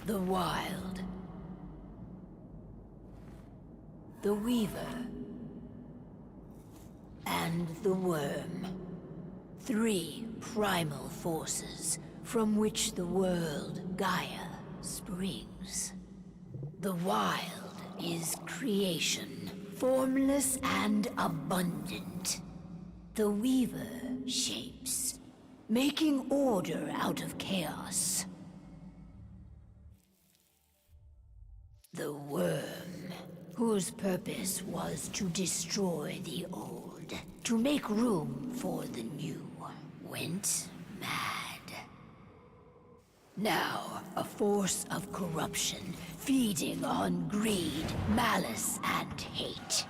The Wild. The Weaver. And the Worm. 3 primal forces from which the world, Gaia, springs. The Wild is creation, formless and abundant. The Weaver shapes, making order out of chaos. The Worm, whose purpose was to destroy the old, to make room for the new, went mad. Now, a force of corruption, feeding on greed, malice, and hate.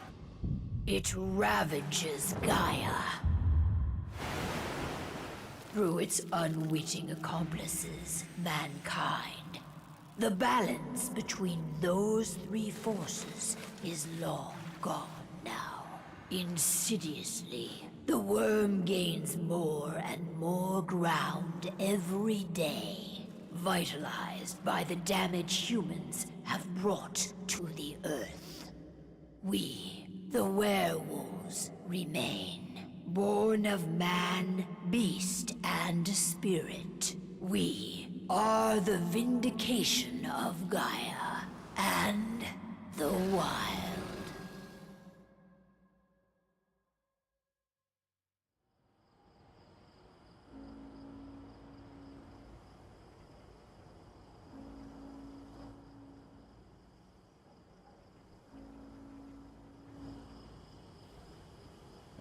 It ravages Gaia. Through its unwitting accomplices, mankind. The balance between those 3 forces is long gone now. Insidiously, the worm gains more and more ground every day, vitalized by the damage humans have brought to the Earth. We, the werewolves, remain, born of man, beast, and spirit. We are the vindication of Gaia and the Wild.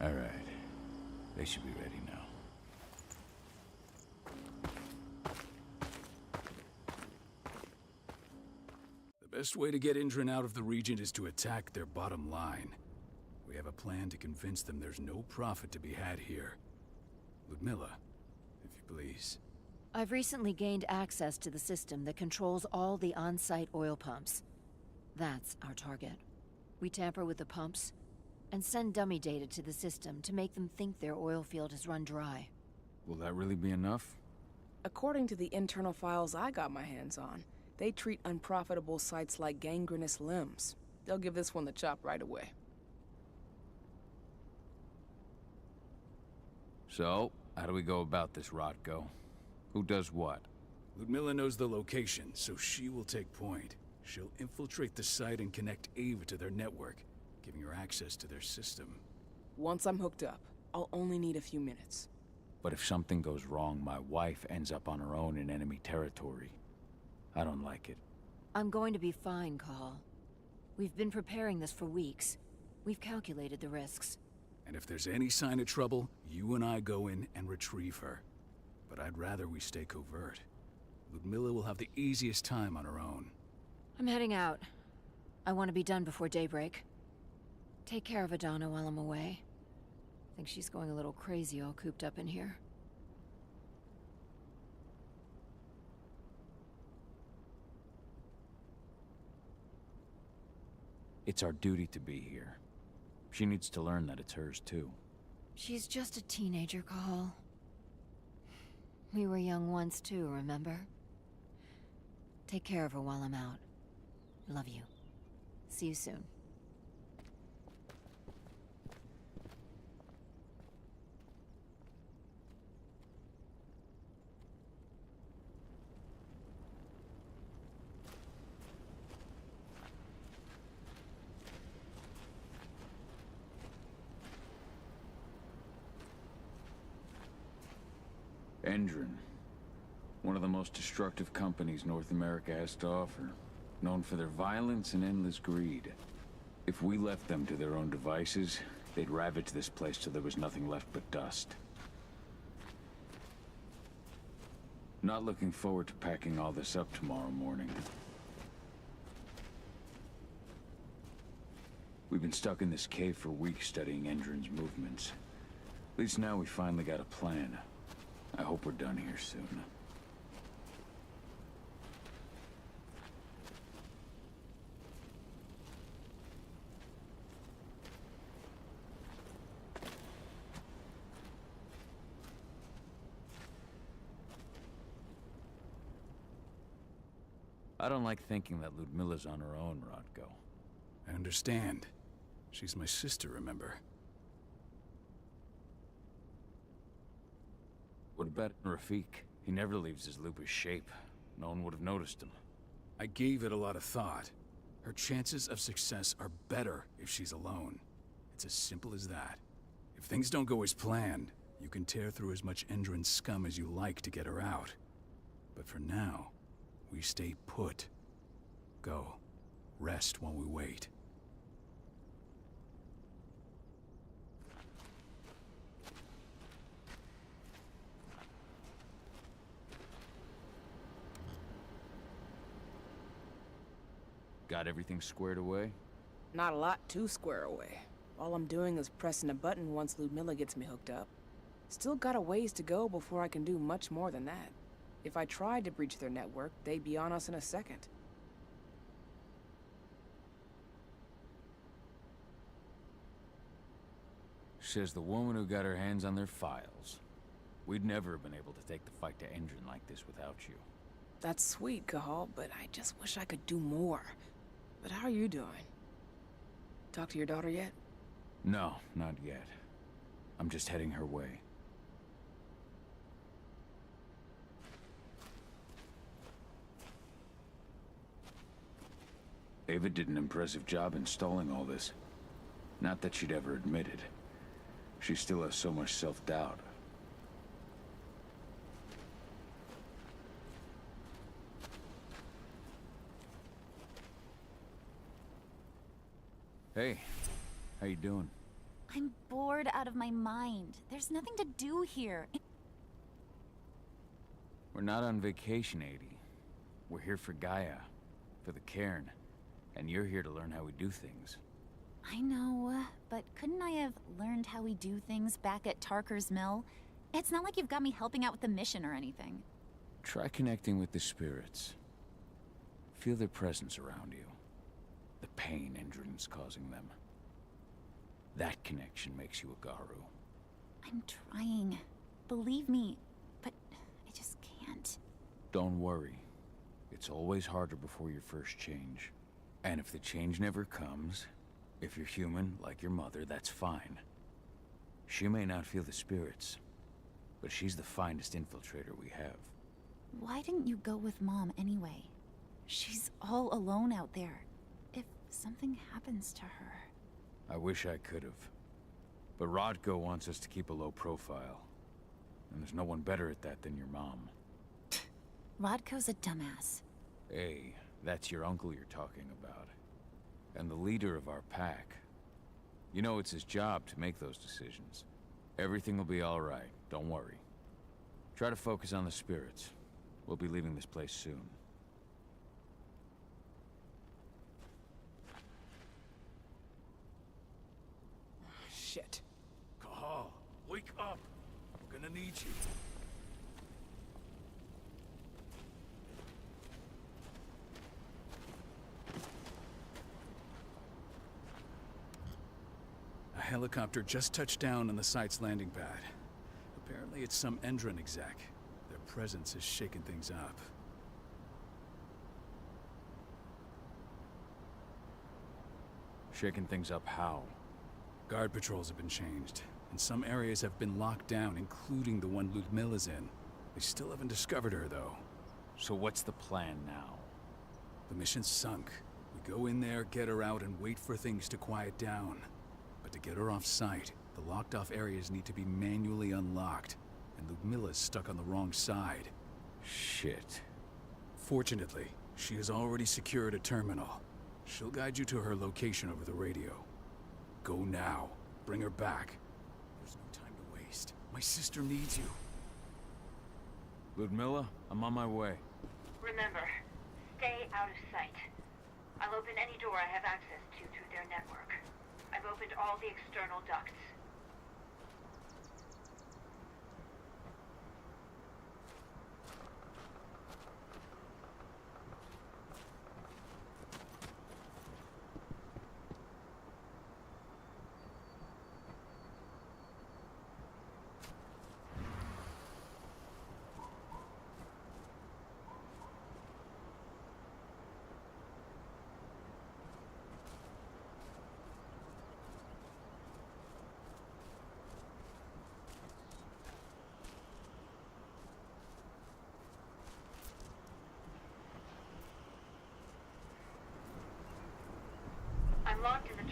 All right. They should be ready now. The best way to get Endron out of the region is to attack their bottom line. We have a plan to convince them there's no profit to be had here. Ludmilla, if you please. I've recently gained access to the system that controls all the on-site oil pumps. That's our target. We tamper with the pumps and send dummy data to the system to make them think their oil field has run dry. Will that really be enough? According to the internal files I got my hands on, they treat unprofitable sites like gangrenous limbs. They'll give this one the chop right away. So, how do we go about this, Rotko? Who does what? Ludmilla knows the location, so she will take point. She'll infiltrate the site and connect Ava to their network, giving her access to their system. Once I'm hooked up, I'll only need a few minutes. But if something goes wrong, my wife ends up on her own in enemy territory. I don't like it. I'm going to be fine, Cahal. We've been preparing this for weeks. We've calculated the risks. And if there's any sign of trouble, you and I go in and retrieve her. But I'd rather we stay covert. Ludmilla will have the easiest time on her own. I'm heading out. I want to be done before daybreak. Take care of Adana while I'm away. I think she's going a little crazy all cooped up in here. It's our duty to be here. She needs to learn that it's hers too. She's just a teenager, Cahal. We were young once too, remember? Take care of her while I'm out. Love you. See you soon. Endron. One of the most destructive companies North America has to offer. Known for their violence and endless greed. If we left them to their own devices, they'd ravage this place till there was nothing left but dust. Not looking forward to packing all this up tomorrow morning. We've been stuck in this cave for weeks studying Endron's movements. At least now we finally got a plan. I hope we're done here soon. I don't like thinking that Ludmilla's on her own, Rodko. I understand. She's my sister, remember? What about Rafik? He never leaves his lupus shape. No one would have noticed him. I gave it a lot of thought. Her chances of success are better if she's alone. It's as simple as that. If things don't go as planned, you can tear through as much Endron scum as you like to get her out. But for now, we stay put. Go. Rest while we wait. Got everything squared away? Not a lot to square away. All I'm doing is pressing a button once Ludmilla gets me hooked up. Still got a ways to go before I can do much more than that. If I tried to breach their network, they'd be on us in a second. Says the woman who got her hands on their files. We'd never have been able to take the fight to Endron like this without you. That's sweet, Cahal, but I just wish I could do more. But how are you doing? Talk to your daughter yet? No, not yet. I'm just heading her way. Ava did an impressive job installing all this. Not that she'd ever admit it. She still has so much self-doubt. Hey, how you doing? I'm bored out of my mind. There's nothing to do here. We're not on vacation, Adie. We're here for Gaia, for the cairn. And you're here to learn how we do things. I know, but couldn't I have learned how we do things back at Tarker's Mill? It's not like you've got me helping out with the mission or anything. Try connecting with the spirits. Feel their presence around you. The pain Endron's causing them. That connection makes you a Garu. I'm trying. Believe me, but I just can't. Don't worry. It's always harder before your first change. And if the change never comes, if you're human, like your mother, that's fine. She may not feel the spirits, but she's the finest infiltrator we have. Why didn't you go with Mom anyway? She's all alone out there. If something happens to her... I wish I could have. But Rodko wants us to keep a low profile. And there's no one better at that than your mom. Rodko's a dumbass. Hey, that's your uncle you're talking about. And the leader of our pack. You know it's his job to make those decisions. Everything will be all right, don't worry. Try to focus on the spirits. We'll be leaving this place soon. Shit. Cahal, wake up! We're gonna need you. A helicopter just touched down on the site's landing pad. Apparently it's some Endron exec. Their presence is shaking things up. Shaking things up how? Guard patrols have been changed, and some areas have been locked down, including the one Ludmilla's in. They still haven't discovered her, though. So what's the plan now? The mission's sunk. We go in there, get her out, and wait for things to quiet down. But to get her off-site, the locked-off areas need to be manually unlocked, and Ludmilla's stuck on the wrong side. Shit. Fortunately, she has already secured a terminal. She'll guide you to her location over the radio. Go now. Bring her back. There's no time to waste. My sister needs you. Ludmilla, I'm on my way. Remember, stay out of sight. I'll open any door I have access to through their network. I've opened all the external ducts.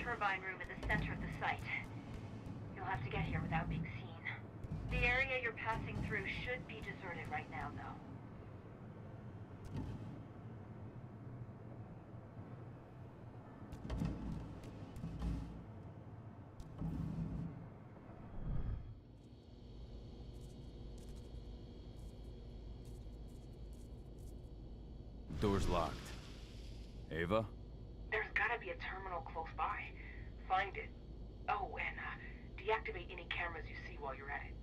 turbine room in the center of the site. You'll have to get here without being seen. The area you're passing through should be deserted right now, though. Door's locked. Ava? There's gotta be a terminal close by. Find it. Oh, and deactivate any cameras you see while you're at it.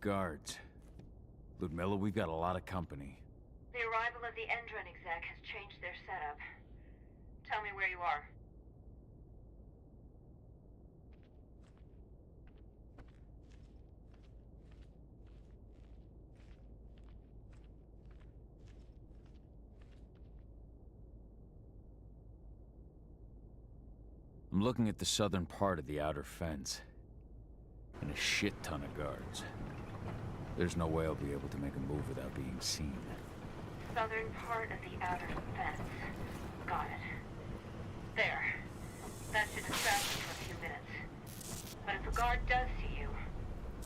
Guards. Ludmilla, we've got a lot of company. The arrival of the Endron exec has changed their setup. Tell me where you are. I'm looking at the southern part of the outer fence. And a shit ton of guards. There's no way I'll be able to make a move without being seen. Southern part of the outer fence. Got it. There. That should distract you for a few minutes. But if a guard does see you...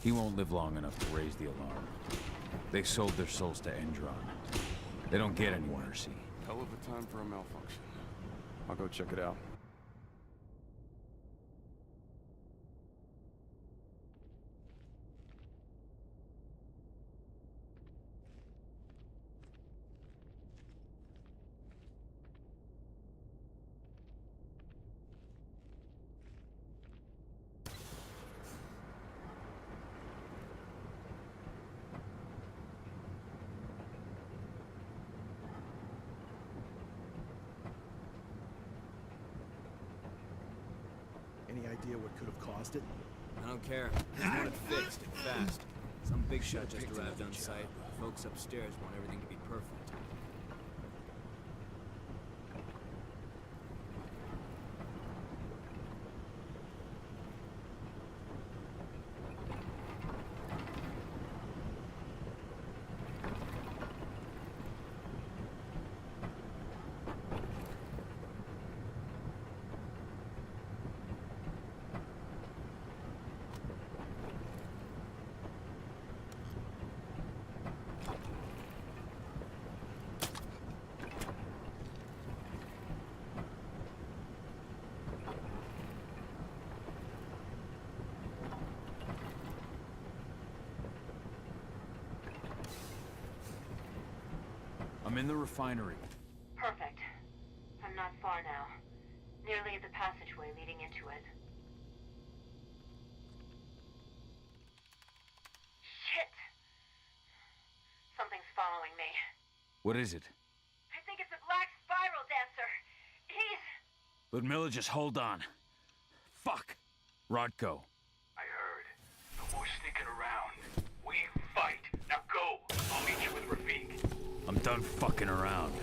He won't live long enough to raise the alarm. They sold their souls to Endron. They don't get any mercy. Hell of a time for a malfunction. I'll go check it out. Any idea what could have caused it? I don't care. I want it fixed and fast. Some big shot just arrived on site. Folks upstairs want everything to be perfect. I'm in the refinery. Perfect. I'm not far now. Nearly at the passageway leading into it. Shit! Something's following me. What is it? I think it's a black spiral dancer. He's... Ludmilla, just hold on. Fuck! Rodko. I heard. No more sneaking around. We fight. Now go. I'll meet you with Rafik. I'm done fucking around.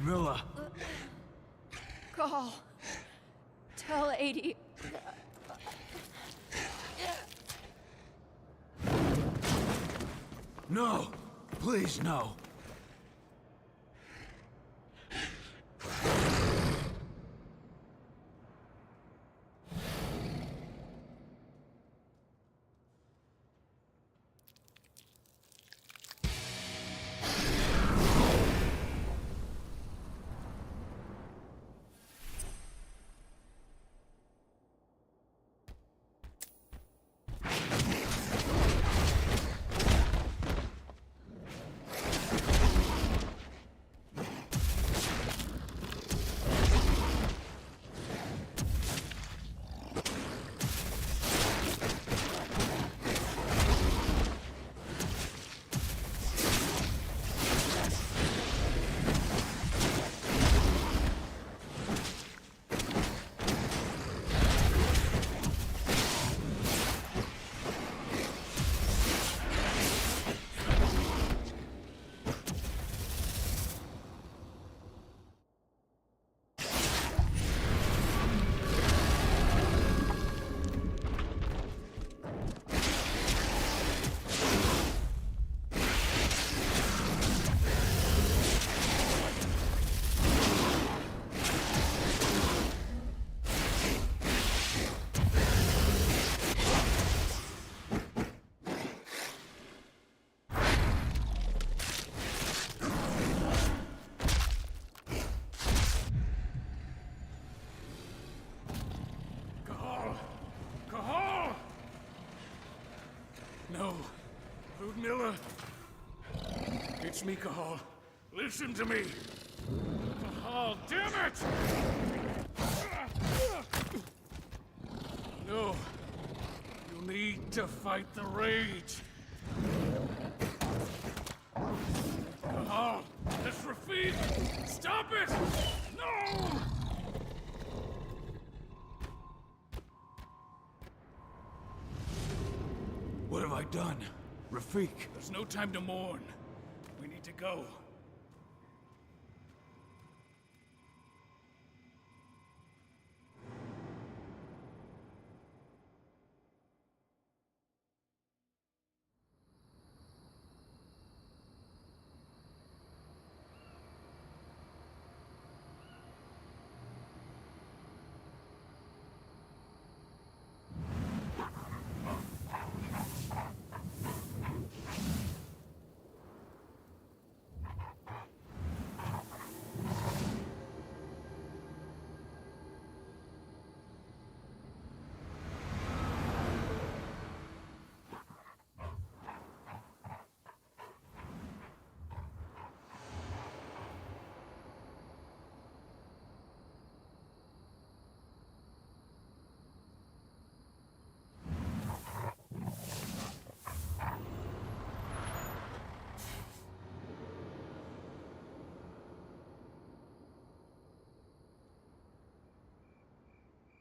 Ludmilla! Cahal. Tell 80. No! Please, no! catch me, Cahal. Listen to me. Cahal, damn it! No. You need to fight the rage. Cahal, that's Rafik! Stop it! No! What have I done? Rafik, there's no time to mourn. We need to go.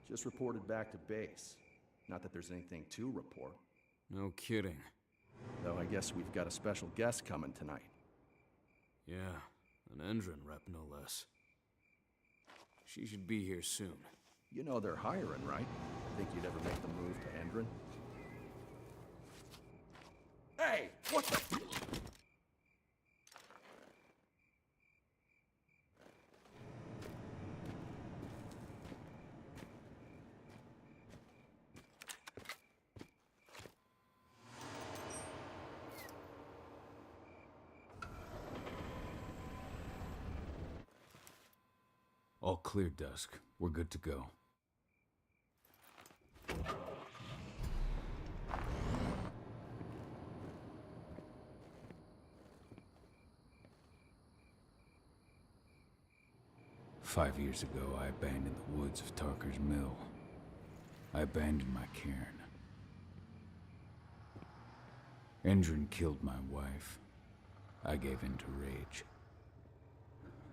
Just reported back to base. Not that there's anything to report. No kidding. Though I guess we've got a special guest coming tonight. Yeah, an Endron rep no less. She should be here soon. You know they're hiring, right? Think you'd ever make the move to Endron? Hey! What the... All clear, Dusk. We're good to go. Five years ago, I abandoned the woods of Tarker's Mill. I abandoned my cairn. Endron killed my wife. I gave in to rage.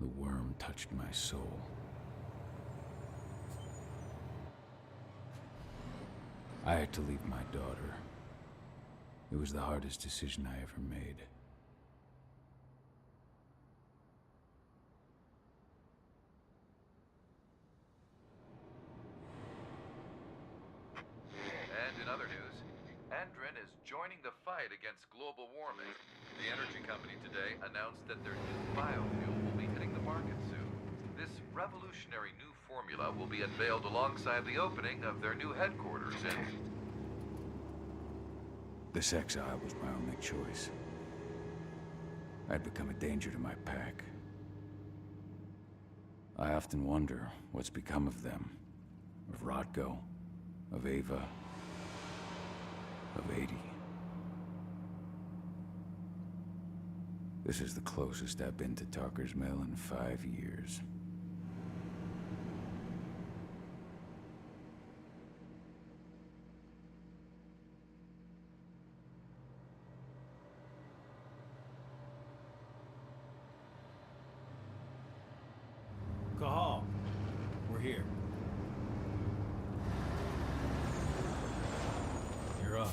The worm touched my soul. I had to leave my daughter. It was the hardest decision I ever made. And in other news, Endron is joining the fight against global warming. The energy company today announced that their new biofuel will be hitting the market soon. This revolutionary new formula will be unveiled alongside the opening of their new headquarters in... This exile was my only choice. I'd become a danger to my pack. I often wonder what's become of them. Of Rotko, of Ava, of 80. This is the closest I've been to Tarker's Mill in 5 years. Cahal, we're here. You're up.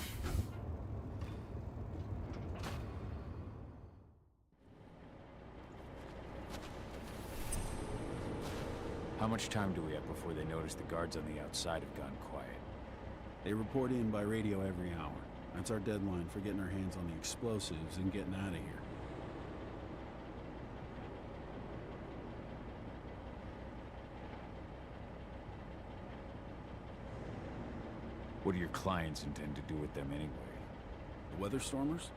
How much time do we have before they notice the guards on the outside have gone quiet? They report in by radio every hour. That's our deadline for getting our hands on the explosives and getting out of here. What do your clients intend to do with them anyway? The Weatherstormers?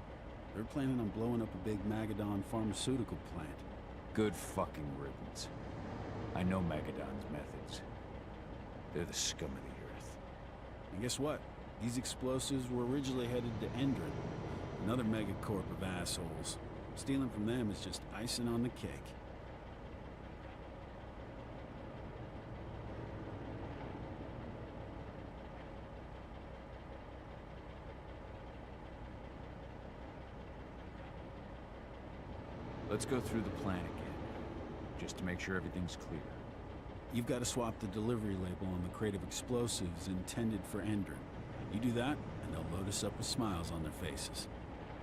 They're planning on blowing up a big Magadon pharmaceutical plant. Good fucking riddance. I know Magadon's methods. They're the scum of the earth. And guess what? These explosives were originally headed to Endron, another megacorp of assholes. Stealing from them is just icing on the cake. Let's go through the plan again, just to make sure everything's clear. You've got to swap the delivery label on the crate of explosives intended for Endron. You do that, and they'll load us up with smiles on their faces.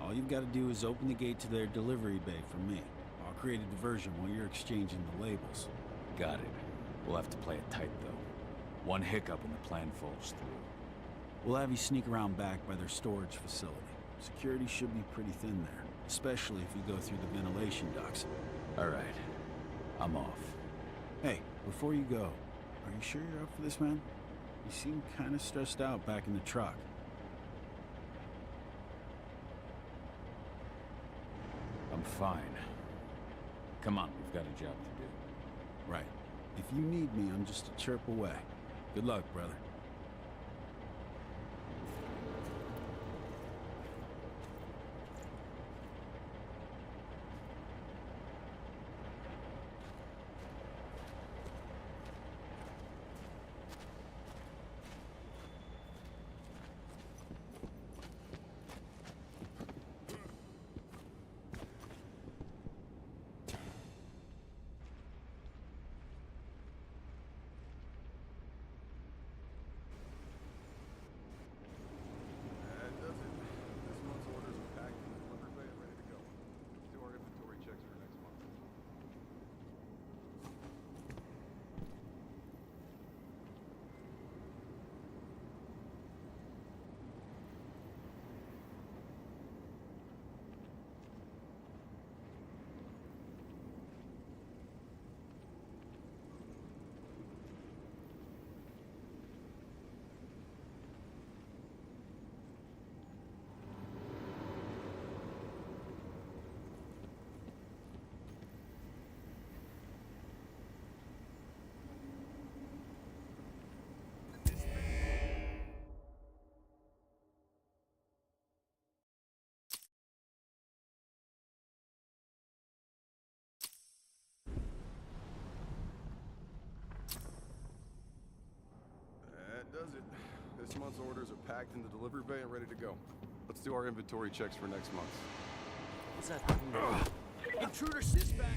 All you've got to do is open the gate to their delivery bay for me. I'll create a diversion while you're exchanging the labels. Got it. We'll have to play it tight, though. One hiccup and the plan falls through. We'll have you sneak around back by their storage facility. Security should be pretty thin there, especially if you go through the ventilation ducts. All right. I'm off. Hey, before you go, are you sure you're up for this, man? You seem kind of stressed out back in the truck. I'm fine. Come on, we've got a job to do. Right. If you need me, I'm just a chirp away. Good luck, brother. Does it. This month's orders are packed in the delivery bay and ready to go. Let's do our inventory checks for next month. What's that? Intruder dispatch.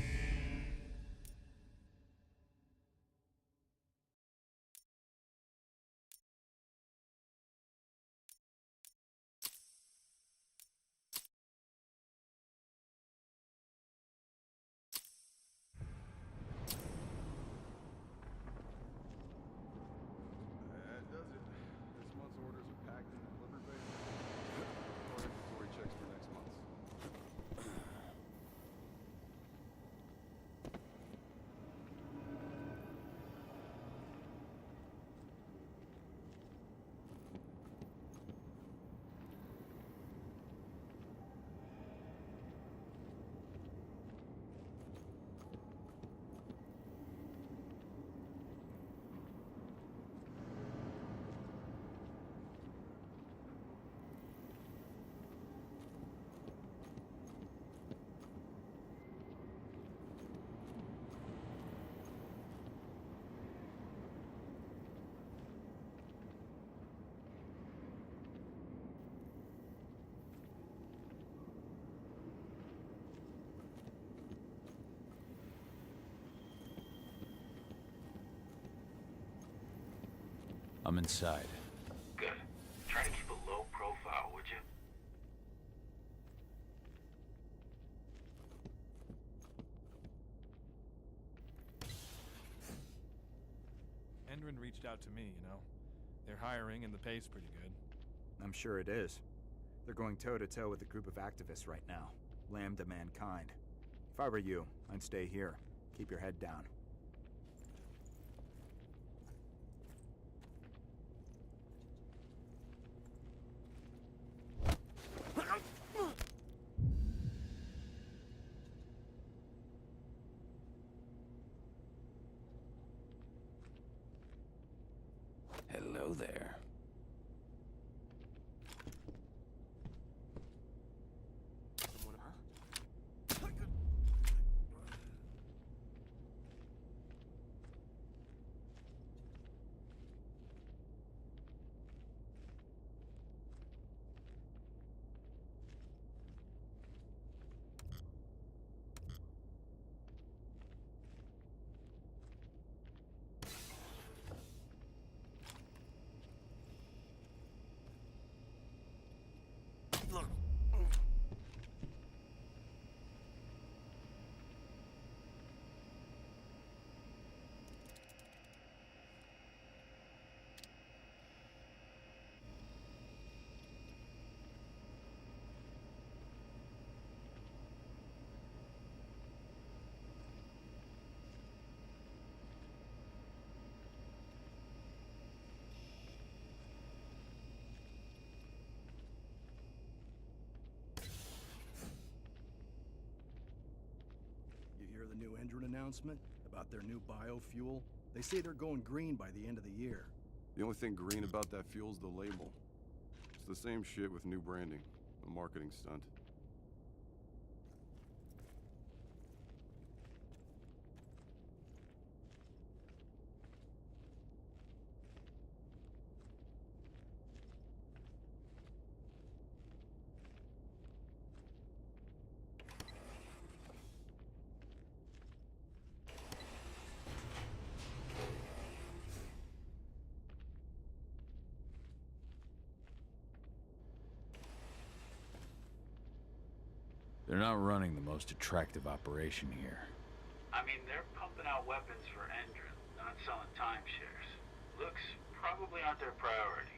I'm inside. Good. Try to keep a low profile, would you? Endron reached out to me, you know. They're hiring and the pay's pretty good. I'm sure it is. They're going toe-to-toe with a group of activists right now. Lambda mankind. If I were you, I'd stay here. Keep your head down. Hello there. new Endron announcement about their new biofuel? They say they're going green by the end of the year. The only thing green about that fuel's the label. It's the same shit with new branding. A marketing stunt. They're not running the most attractive operation here. I mean, they're pumping out weapons for Endron, not selling timeshares. Looks probably aren't their priority.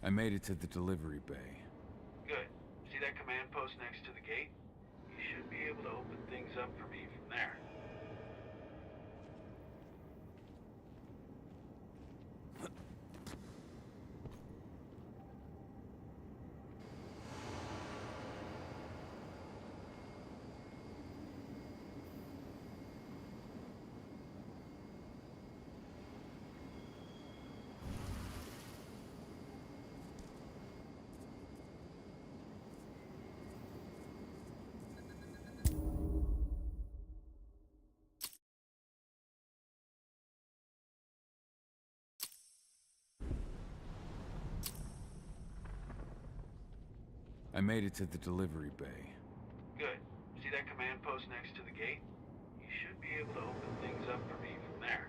I made it to the delivery bay. Good. See that command post next to the gate? You should be able to open things up for me from there. I made it to the delivery bay. Good. See that command post next to the gate? You should be able to open things up for me from there.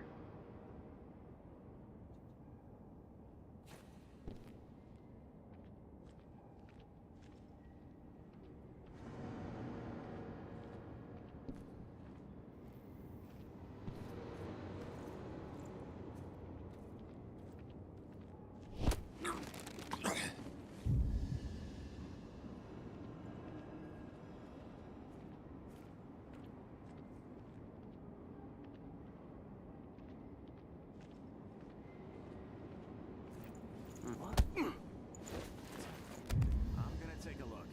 I'm gonna take a look.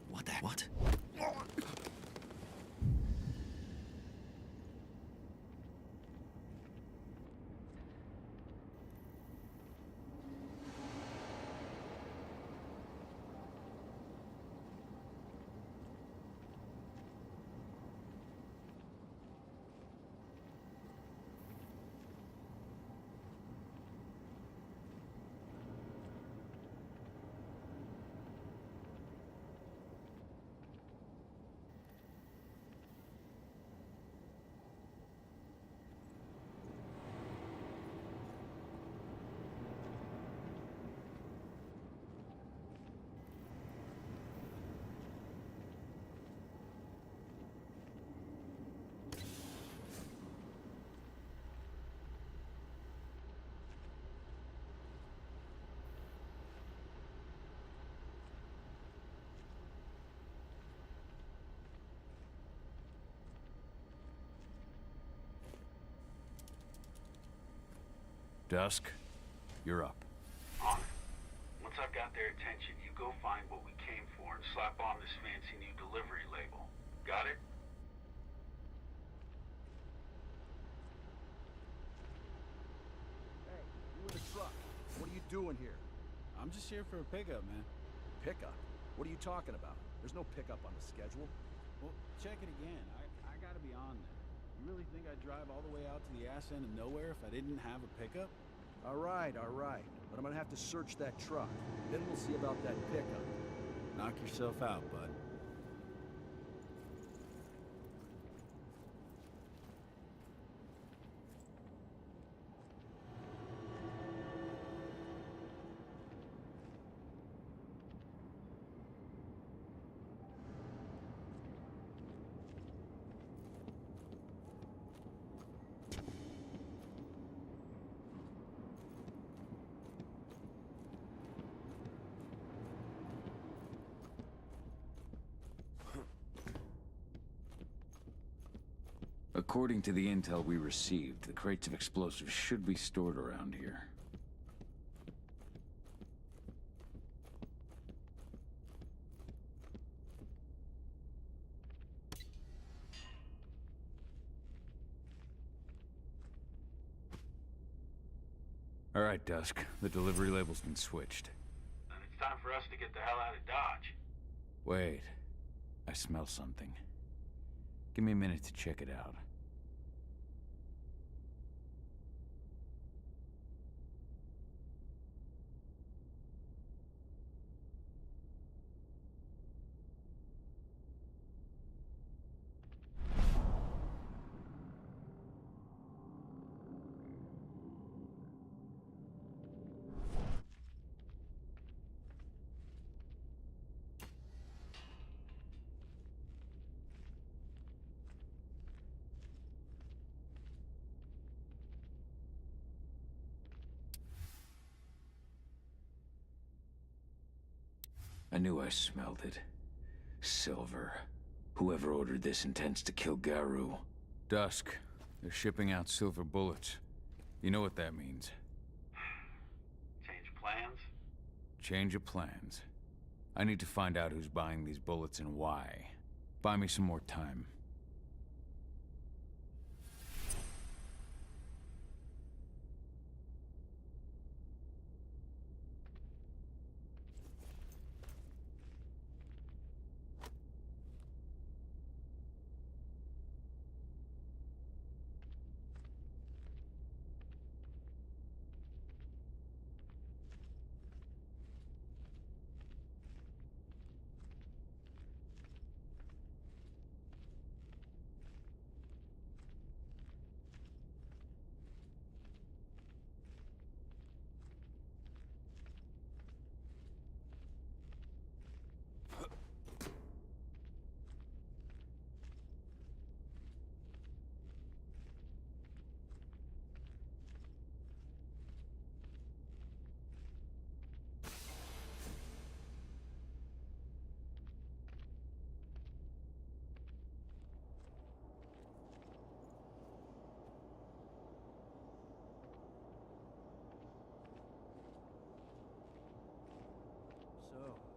What the? What? Dusk, you're up. On it. Once I've got their attention, you go find what we came for and slap on this fancy new delivery label. Got it? Hey, you in the truck. What are you doing here? I'm just here for a pickup, man. Pickup? What are you talking about? There's no pickup on the schedule. Well, check it again. I gotta be on there. You really think I'd drive all the way out to the ass end of nowhere if I didn't have a pickup? All right. But I'm gonna have to search that truck. Then we'll see about that pickup. Knock yourself out, bud. According to the intel we received, the crates of explosives should be stored around here. All right, Dusk. The delivery label's been switched. Then it's time for us to get the hell out of Dodge. Wait. I smell something. Give me a minute to check it out. I knew I smelled it. Silver. Whoever ordered this intends to kill Garou. Dusk. They're shipping out silver bullets. You know what that means. Change plans? Change of plans. I need to find out who's buying these bullets and why. Buy me some more time.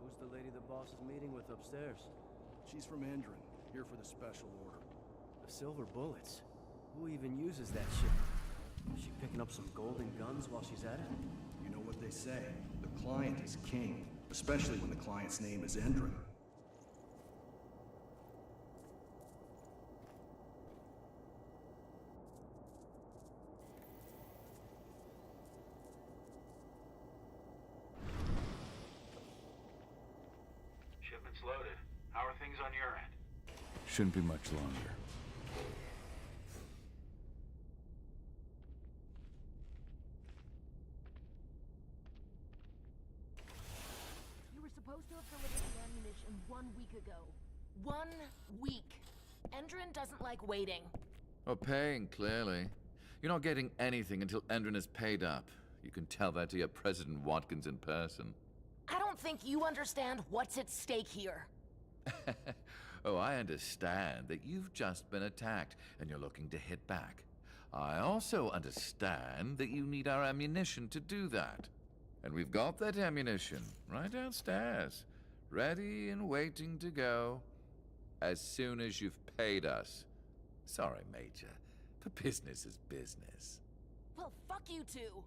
Who's the lady the boss is meeting with upstairs? She's from Endron, here for the special order. The silver bullets? Who even uses that shit? Is she picking up some golden guns while she's at it? You know what they say, the client is king, especially when the client's name is Endron. Shipment's loaded. How are things on your end? Shouldn't be much longer. You were supposed to have delivered the ammunition 1 week ago. 1 week. Endron doesn't like waiting. Oh, paying, clearly. You're not getting anything until Endron is paid up. You can tell that to your President Watkins in person. I don't think you understand what's at stake here. Oh, I understand that you've just been attacked and you're looking to hit back. I also understand that you need our ammunition to do that. And we've got that ammunition right downstairs, ready and waiting to go as soon as you've paid us. Sorry, Major, but business is business. Well, fuck you two.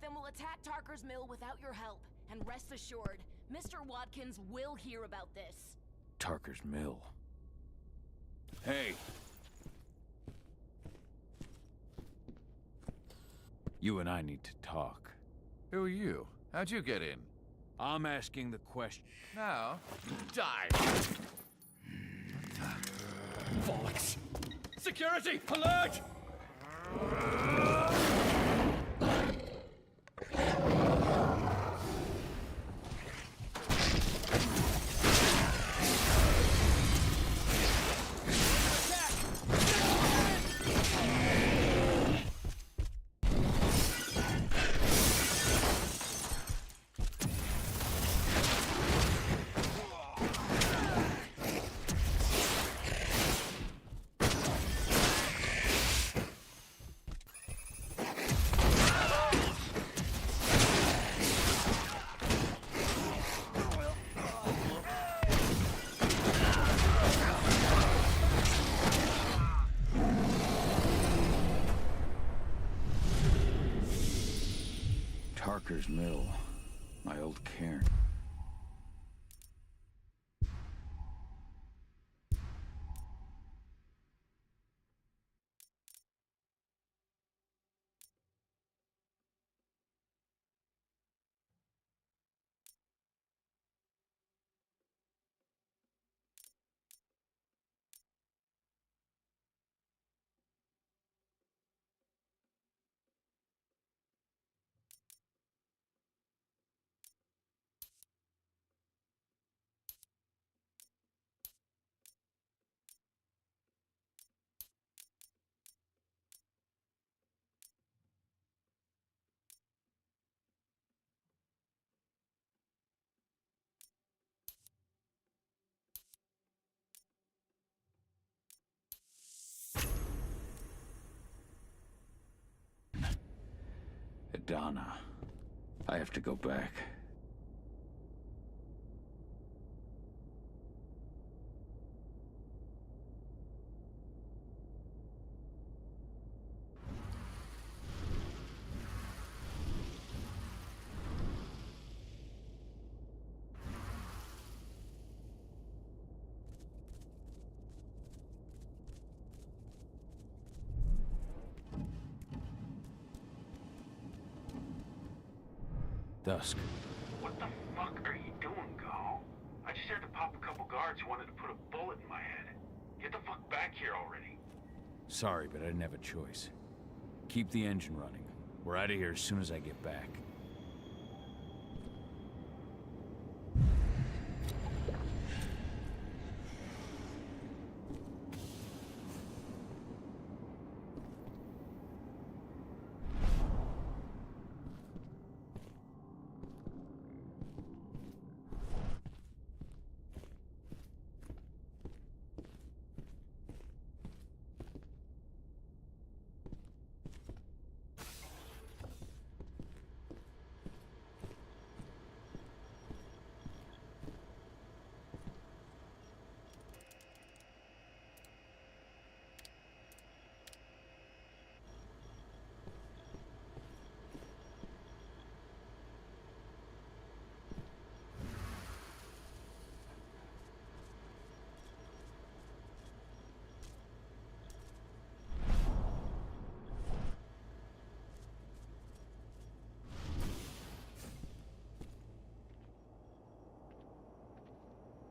Then we'll attack Tarker's mill without your help. And rest assured, Mr. Watkins will hear about this. Tarker's mill. Hey! You and I need to talk. Who are you? How'd you get in? I'm asking the question. Now, die! Bollocks! Security! Alert! Tarker's mill, my old cairn. Donna. I have to go back. Dusk. What the fuck are you doing, Cahal? I just had to pop a couple guards who wanted to put a bullet in my head. Get the fuck back here already. Sorry, but I didn't have a choice. Keep the engine running. We're out of here as soon as I get back.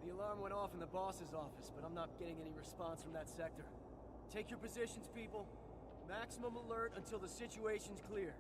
The alarm went off in the boss's office, but I'm not getting any response from that sector. Take your positions, people. Maximum alert until the situation's clear.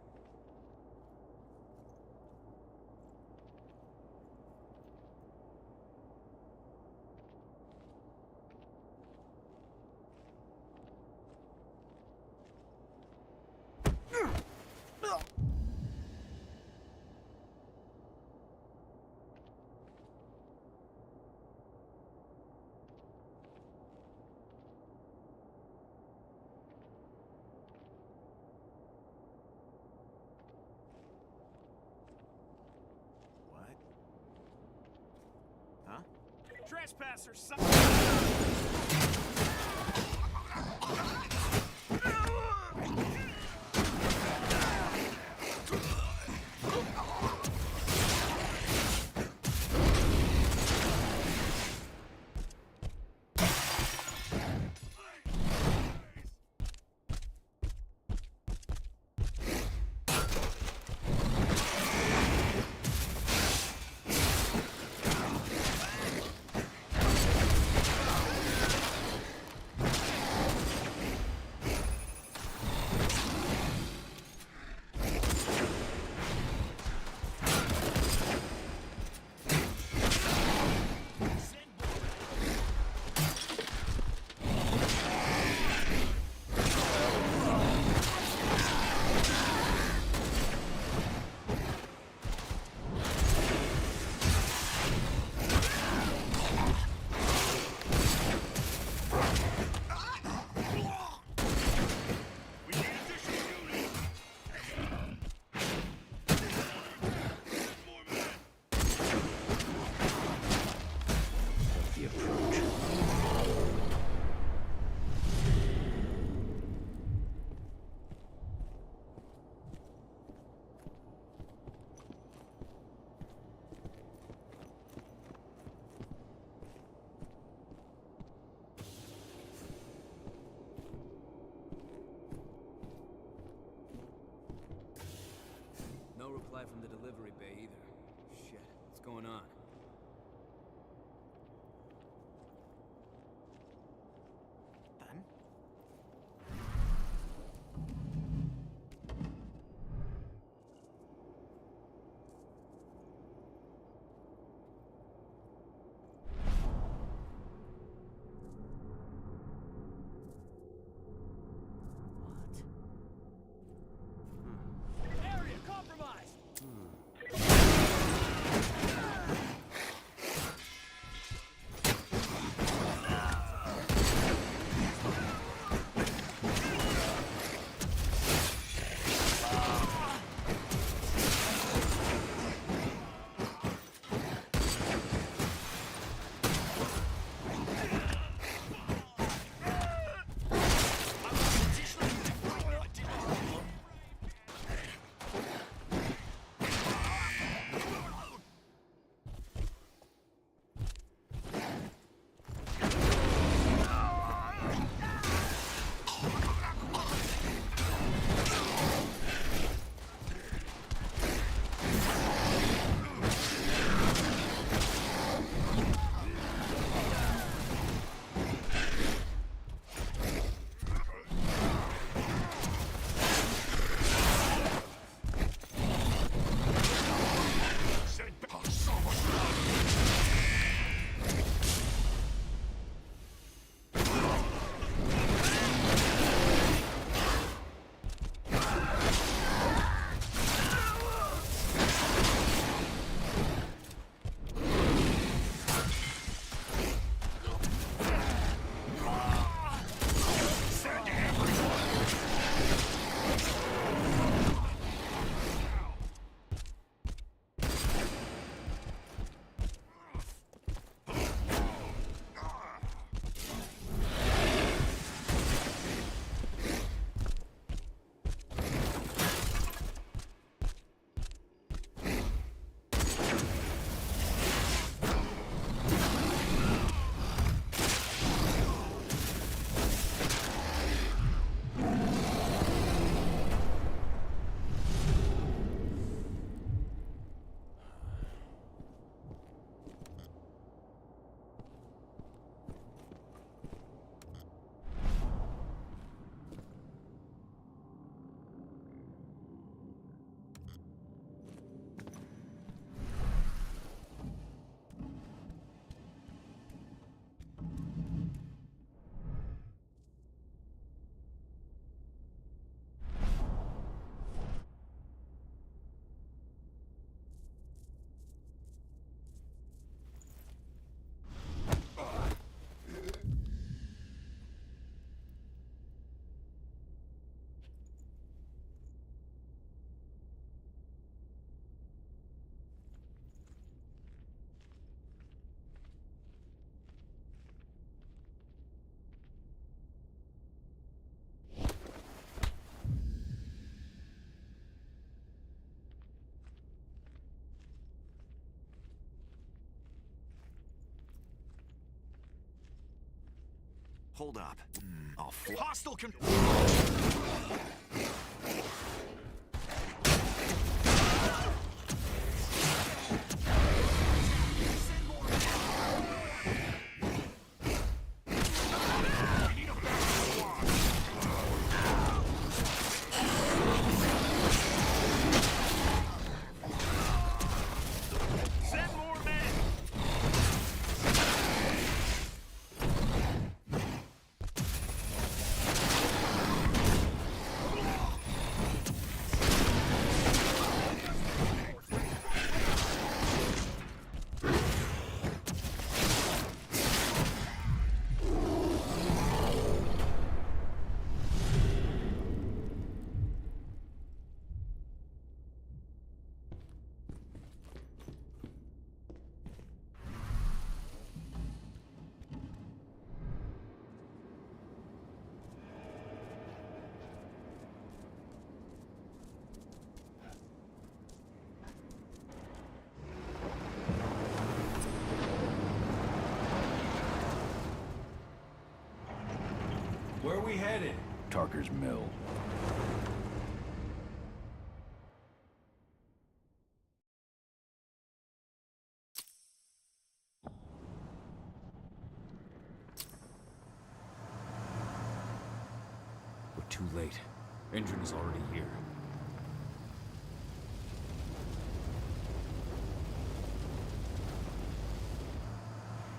Trespassers! reply from the delivery bay either. Shit, what's going on? Done? Area compromised! Hold up. Hostile con- Where are we headed? Tarker's Mill. too late. Endron is already here.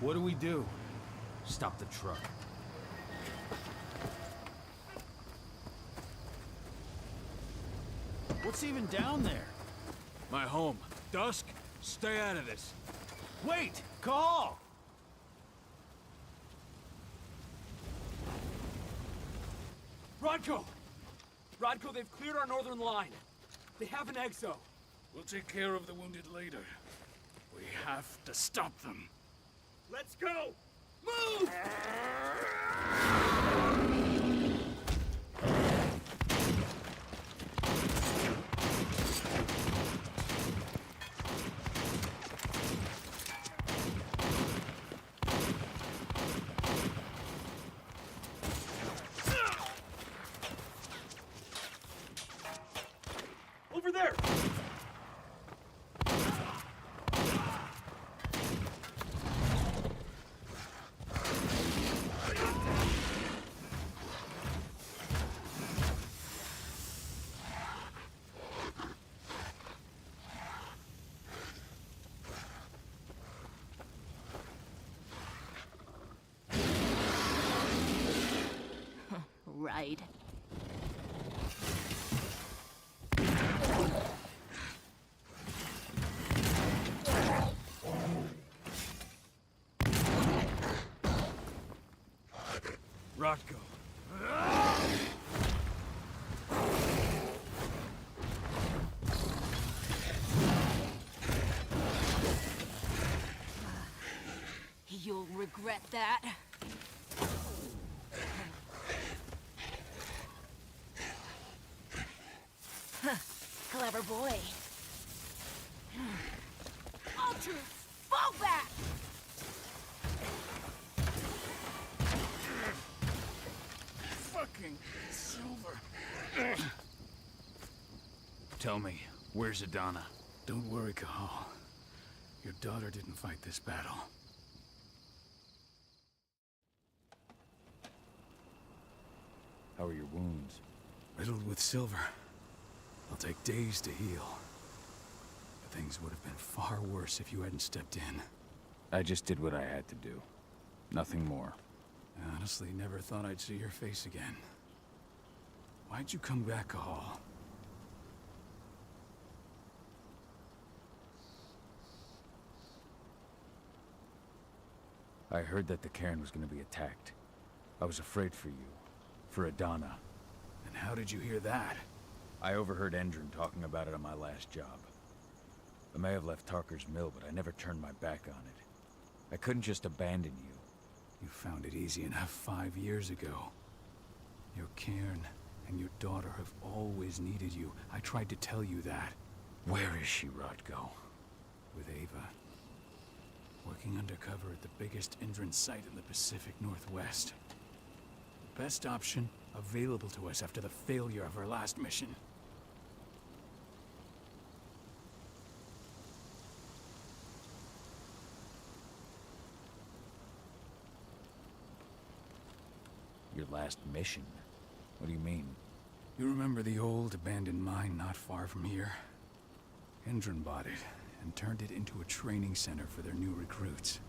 What do we do? Stop the truck. What's even down there? My home. Dusk, stay out of this. Wait! Cahal! Rodko! Rodko, they've cleared our northern line. They have an exo. We'll take care of the wounded later. We have to stop them. Let's go! Move! Over there! Right. Rodko. You'll regret that. Clever boy. Ultra fall back! Fucking Silver. Tell me, where's Adana? Don't worry, Cahal. Your daughter didn't fight this battle. How are your wounds? Riddled with silver. They'll take days to heal. But things would have been far worse if you hadn't stepped in. I just did what I had to do. Nothing more. I honestly never thought I'd see your face again. Why'd you come back, Cahal? I heard that the cairn was going to be attacked. I was afraid for you. For Adana. And how did you hear that? I overheard Endron talking about it on my last job. I may have left Tarker's mill, but I never turned my back on it. I couldn't just abandon you. You found it easy enough 5 years ago. Your cairn and your daughter have always needed you. I tried to tell you that. Where is she, Rodko? With Ava. Working undercover at the biggest Endron site in the Pacific Northwest. The best option available to us after the failure of our last mission. Your last mission? What do you mean? You remember the old abandoned mine not far from here? Endron bought it and turned it into a training center for their new recruits.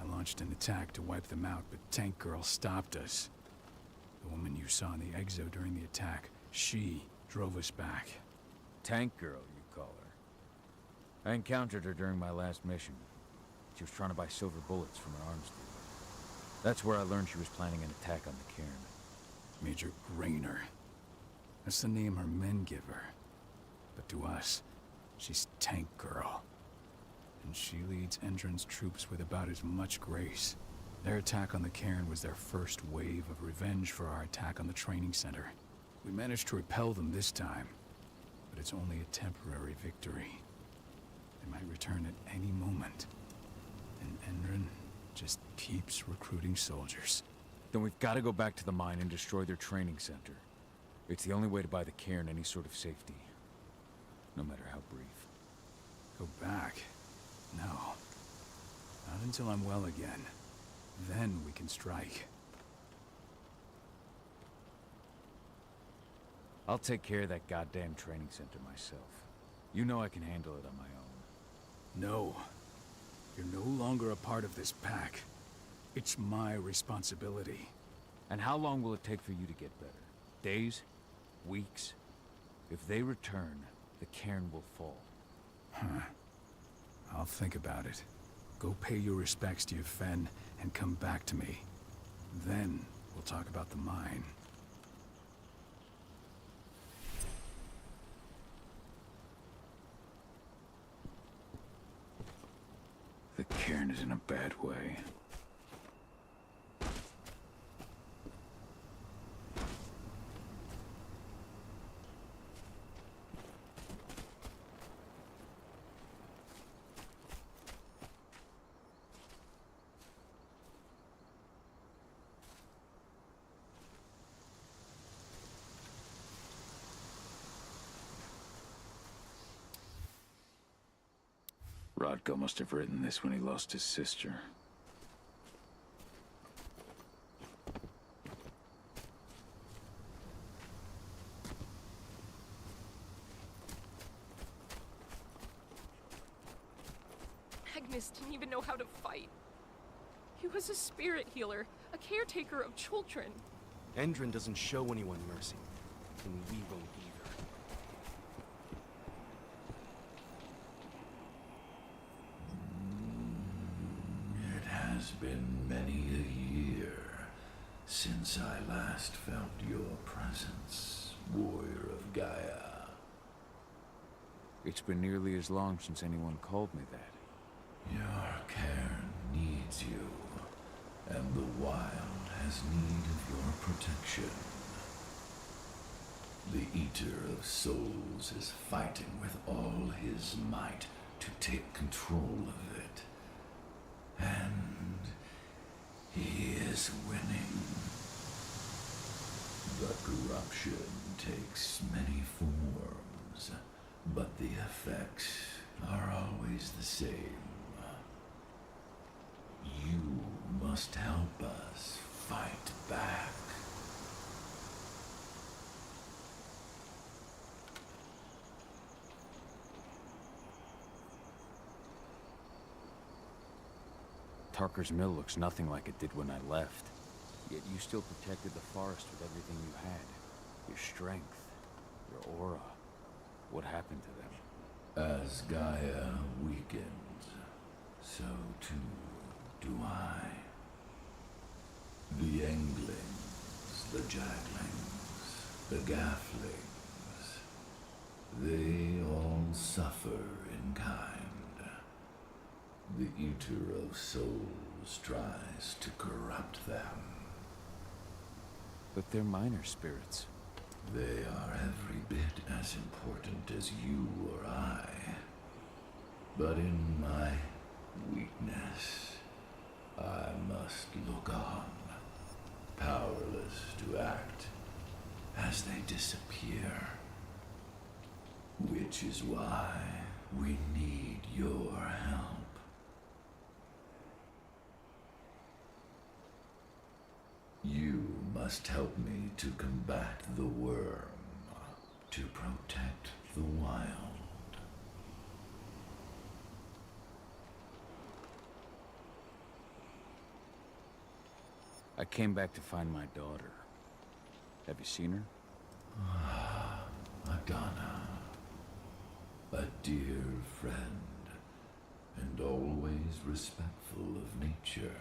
I launched an attack to wipe them out, but Tank Girl stopped us. The woman you saw in the exo during the attack, she drove us back. Tank Girl, you call her. I encountered her during my last mission. She was trying to buy silver bullets from an arms dealer. That's where I learned she was planning an attack on the cairn. Major Grainer. That's the name her men give her. But to us, she's Tank Girl. And she leads Endron's troops with about as much grace. Their attack on the cairn was their first wave of revenge for our attack on the training center. We managed to repel them this time, but it's only a temporary victory. They might return at any moment. And Endron just keeps recruiting soldiers. Then we've got to go back to the mine and destroy their training center. It's the only way to buy the cairn any sort of safety. No matter how brief. Go back? No. Not until I'm well again. Then we can strike. I'll take care of that goddamn training center myself. You know I can handle it on my own. No. You're no longer a part of this pack. It's my responsibility. And how long will it take for you to get better? Days? Weeks? If they return, the cairn will fall. Huh. I'll think about it. Go pay your respects to your Fen and come back to me. Then we'll talk about the mine. The cairn is in a bad way. Rodko must have written this when he lost his sister. Magnus didn't even know how to fight. He was a spirit healer, a caretaker of children. Endron doesn't show anyone mercy, and we won't either. It has been many a year since I last felt your presence, warrior of Gaia. It's been nearly as long since anyone called me that. Your cairn needs you, and the wild has need of your protection. The Eater of Souls is fighting with all his might to take control of it. And he is winning. The corruption takes many forms, but the effects are always the same. You must help us fight back. Tarker's Mill looks nothing like it did when I left. Yet you still protected the forest with everything you had. Your strength, your aura. What happened to them? As Gaia weakens, so too do I. The Englings, the Jaglings, the Gafflings, they all suffer in kind. The Eater of Souls tries to corrupt them. But they're minor spirits. They are every bit as important as you or I. But in my weakness, I must look on, powerless to act as they disappear. Which is why we need your help. You must help me to combat the worm, to protect the wild. I came back to find my daughter. Have you seen her? Madonna, a dear friend, and always respectful of nature.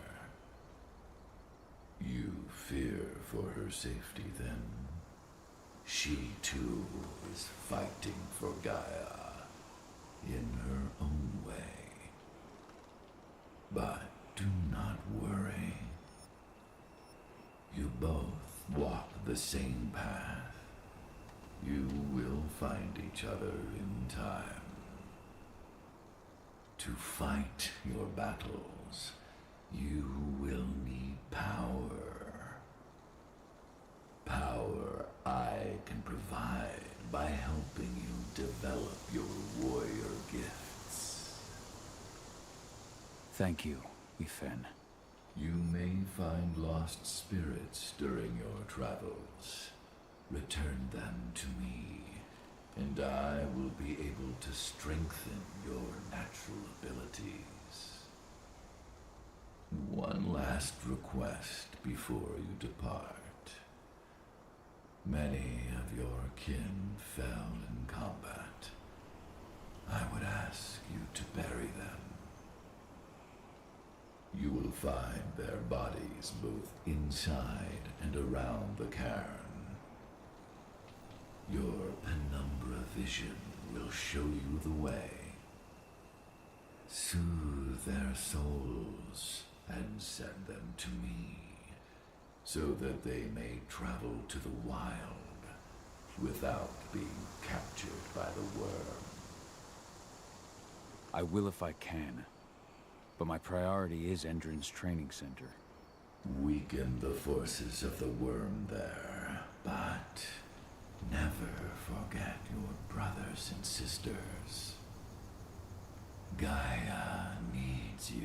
You fear for her safety, then? She, too, is fighting for Gaia in her own way. But do not worry. You both walk the same path. You will find each other in time. To fight your battles, you will need power. Power I can provide by helping you develop your warrior gifts. Thank you, Ifen. You may find lost spirits during your travels. Return them to me, and I will be able to strengthen your natural abilities. One last request before you depart. Many of your kin fell in combat. I would ask you to bury them. You will find their bodies both inside and around the cairn. Your penumbra vision will show you the way. Soothe their souls and send them to me, so that they may travel to the wild without being captured by the worm. I will if I can, but my priority is Endron's training center. Weaken the forces of the worm there, but never forget your brothers and sisters. Gaia needs you.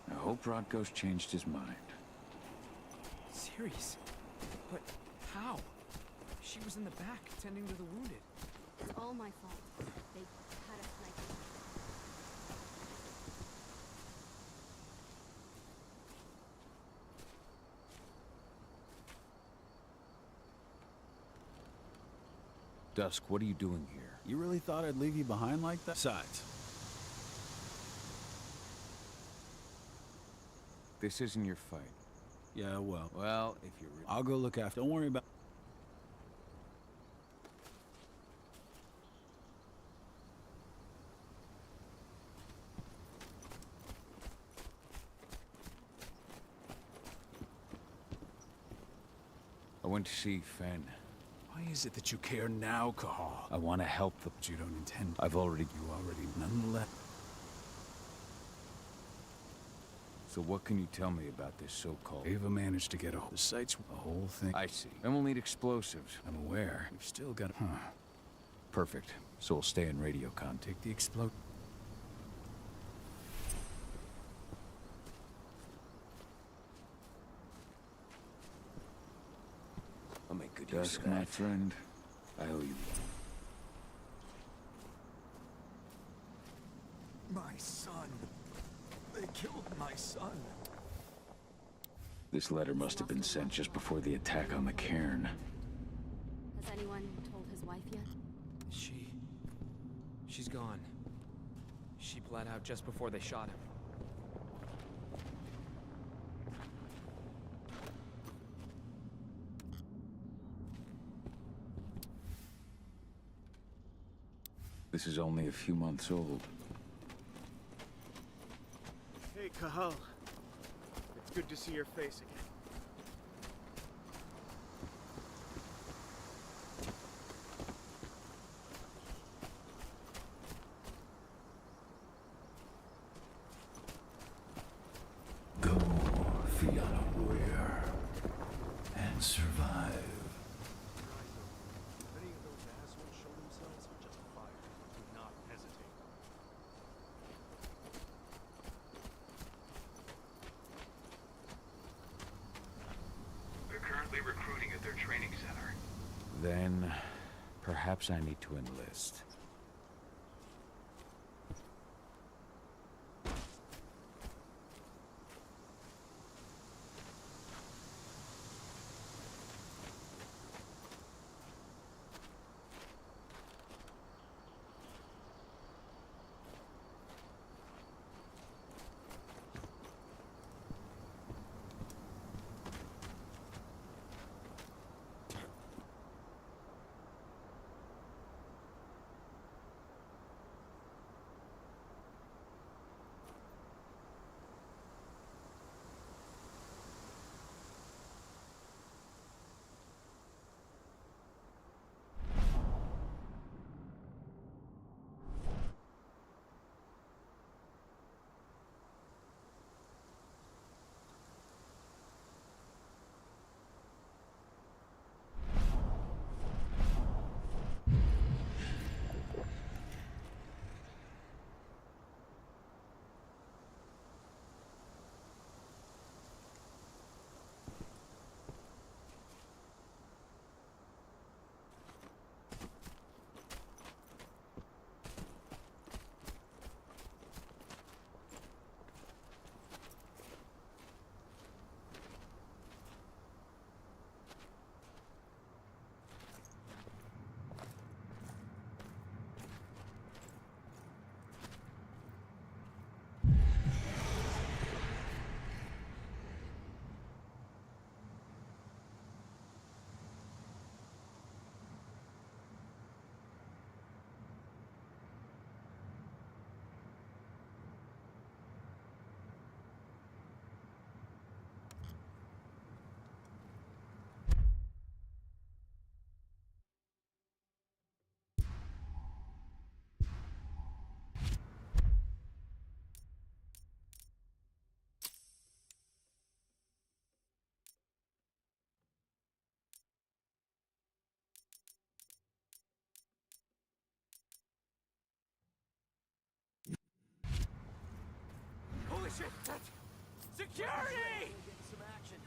I hope Rodko's changed his mind. Serious? But how? She was in the back, tending to the wounded. It's all my fault. They had us like this. Dusk, what are you doing here? You really thought I'd leave you behind like that? Besides, this isn't your fight. yeah, well, Well, if you're really... I'll go look after. Don't worry about. I went to see Fen. Why is it that you care now, Cahal? I want to help them. But you don't intend. You already... Nonetheless. So what can you tell me about this so-called... Ava managed to get a hold. The site's the whole thing. I see. Then we'll need explosives. I'm aware. We've still got. Perfect. So we'll stay in radio contact. Take the explode. I'll make good use of that. My friend. I owe you one. My son. They killed my son. This letter must have been sent just before the attack on the cairn. Has anyone told his wife yet? She's gone. She bled out just before they shot him. This is only a few months old. Hey, Cahal. It's good to see your face again. Go, Fianna warrior, and survive. If any of those assholes show themselves, just fire. Do not hesitate. They're currently recruiting at their training center. Then, perhaps I need to enlist. Shit! Security! Getting some action.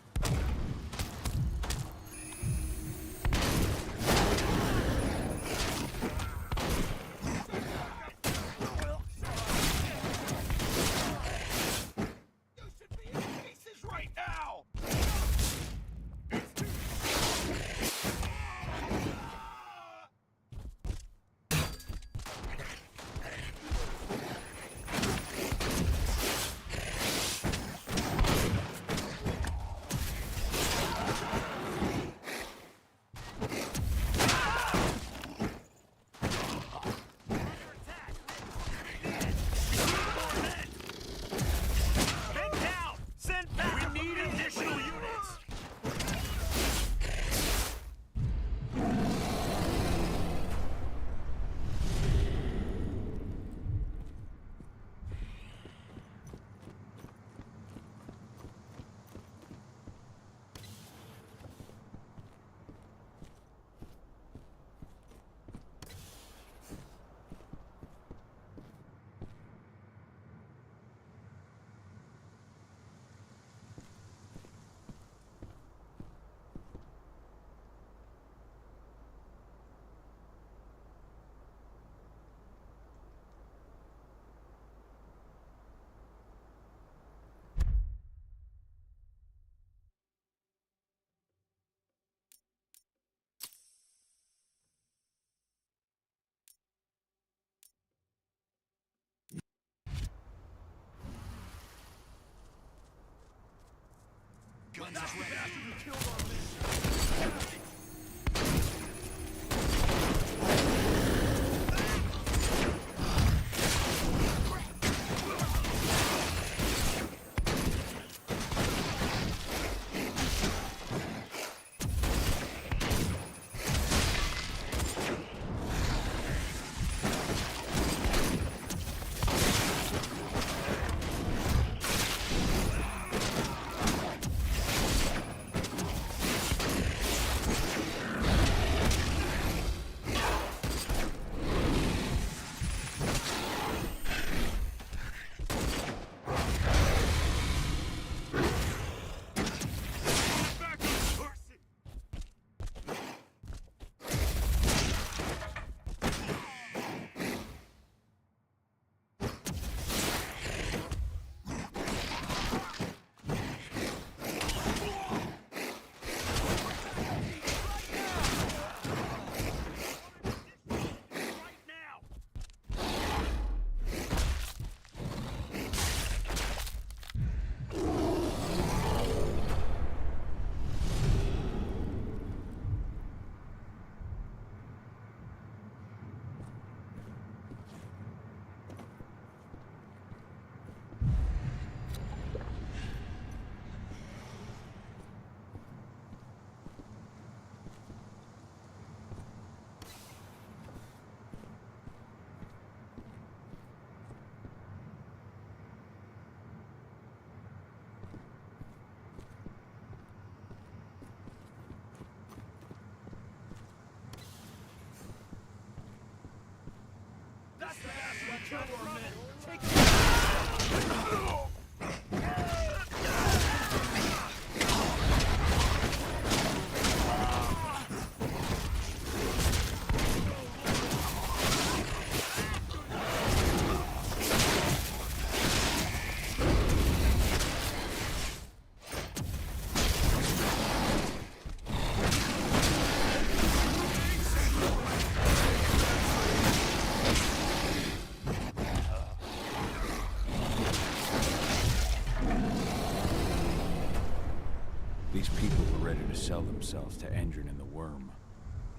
These people were ready to sell themselves to Endron and the Worm.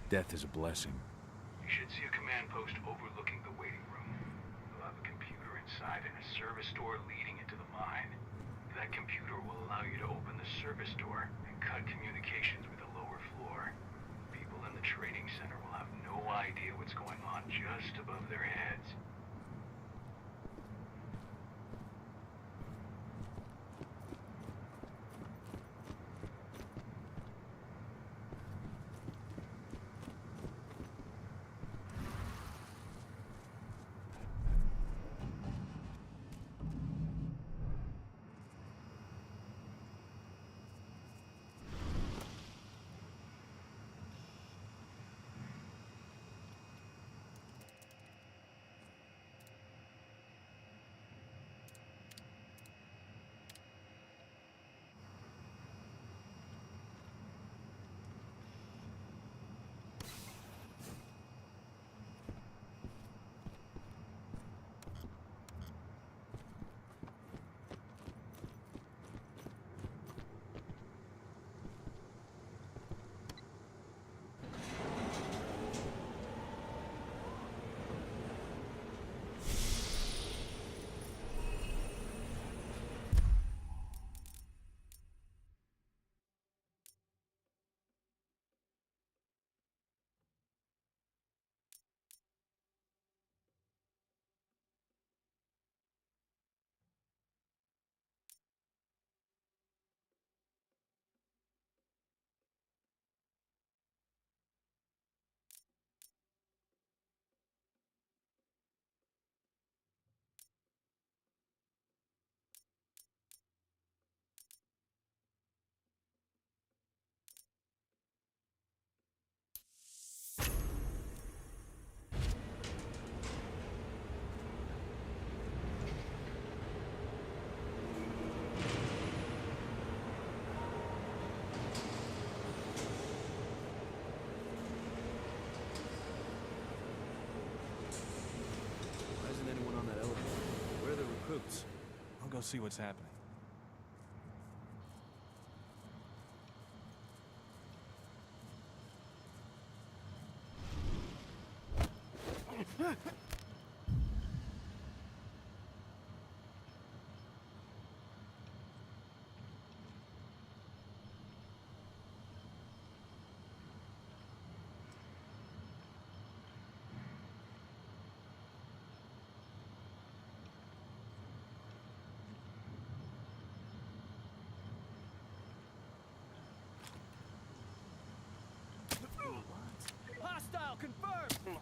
Death is a blessing. You should see a command post overlooking the waiting room. They'll have a computer inside and a service door leading into the mine. That computer will allow you to open the service door and cut communications with the lower floor. People in the trading center will have no idea what's going on just above their heads. I'll go see what's happening. Hostile confirmed!